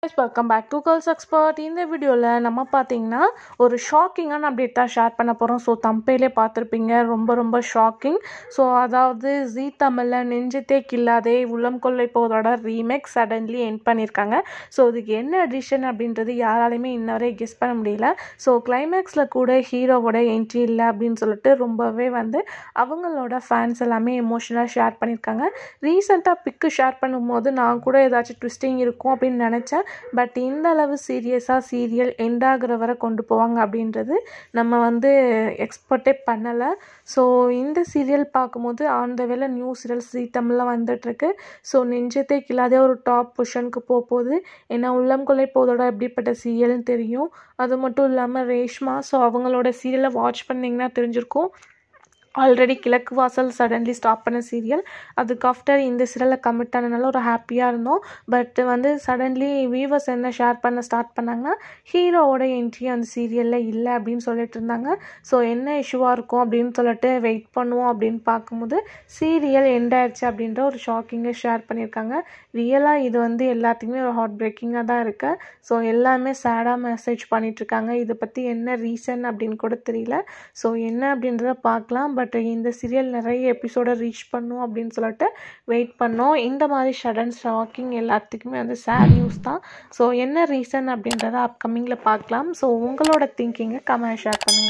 Welcome back to girls expert. இந்த வீடியோவில் நம்ம பார்த்தீங்கன்னா ஒரு ஷாக்கிங்கான அப்டேட் தான் ஷேர் பண்ண போகிறோம். ஸோ தம்பையிலே பார்த்துருப்பீங்க, ரொம்ப ஷாக்கிங். ஸோ அதாவது ஜீ தமிழில் நெஞ்சத்தே கில்லாதே உள்ளம் கொள்ளை போதோட ரீமேக் சடன்லி எண்ட் பண்ணியிருக்காங்க. ஸோ இதுக்கு என்ன எடிஷன் அப்படின்றது யாராலையுமே இன்னவரை கெஸ் பண்ண முடியல. ஸோ கிளைமேக்ஸில் கூட ஹீரோவோட என்ட்ரி இல்லை அப்படின்னு சொல்லிட்டு ரொம்பவே அவங்களோட ஃபேன்ஸ் எல்லாமே எமோஷனலாக ஷேர் பண்ணியிருக்காங்க. ரீசெண்டாக பிக்கு ஷேர் பண்ணும்போது நான் கூட ஏதாச்சும் ட்விஸ்டிங் இருக்கும் அப்படின்னு நினச்சேன். பட் இந்த அளவு சீரியஸாக சீரியல் எண்டாகிற வரை கொண்டு போவாங்க அப்படின்றது நம்ம எக்ஸ்பெக்டே பண்ணலை. ஸோ இந்த சீரியல் பார்க்கும்போது அந்த வேலை நியூ சீரியல் ஜீ தமிழில் வந்துட்டுருக்கு. ஸோ நெஞ்சத்தை கில்லாதே ஒரு டாப் பொசிஷனுக்கு போகுது. ஏன்னா உள்ளம் கொள்ளை போதோட எப்படிப்பட்ட சீரியல்னு தெரியும். அது மட்டும் இல்லாமல் ரேஷ்மா, ஸோ அவங்களோட சீரியலை வாட்ச் பண்ணிங்கன்னா தெரிஞ்சிருக்கும். ஆல்ரெடி கிழக்கு வாசல் சடன்லி ஸ்டாப் பண்ண சீரியல், அதுக்கு ஆஃப்டர் இந்த சீரியலில் கமிட் ஆனதுனால ஒரு ஹாப்பியாக இருந்தோம். பட் சடன்லி வீவர்ஸ் என்ன ஷேர் பண்ண ஸ்டார்ட் பண்ணாங்கன்னா ஹீரோவோட என்ட்ரி அந்த சீரியலில் இல்லை அப்படின்னு சொல்லிட்டு இருந்தாங்க. ஸோ என்ன இஷ்யூவாக இருக்கும் அப்படின்னு சொல்லிட்டு வெயிட் பண்ணுவோம் அப்படின்னு பார்க்கும்போது சீரியல் எண்ட் ஆயிடுச்சு அப்படின்ற ஒரு ஷாக்கிங்கை ஷேர் பண்ணியிருக்காங்க. ரியலாக இது எல்லாத்துக்குமே ஒரு ஹார்ட் பிரேக்கிங்காக தான் இருக்குது. ஸோ எல்லாமே சேடாக மெசேஜ் பண்ணிகிட்ருக்காங்க. இதை பற்றி என்ன ரீசன் அப்படின்னு கூட தெரியல. ஸோ என்ன அப்படின்றத பார்க்கலாம். பட் இந்த சீரியல் நிறைய எபிசோடை ரீச் பண்ணும் அப்படின்னு சொல்லிட்டு வெயிட் பண்ணோம். இந்த மாதிரி சடன் ஷாக்கிங் எல்லாத்துக்குமே சேட் நியூஸ் தான். ஸோ என்ன ரீசன் அப்படின்றத அப்கமிங்கில் பார்க்கலாம். ஸோ உங்களோட திங்கிங்கை கமெண்ட் ஷேர் பண்ணுங்கள்.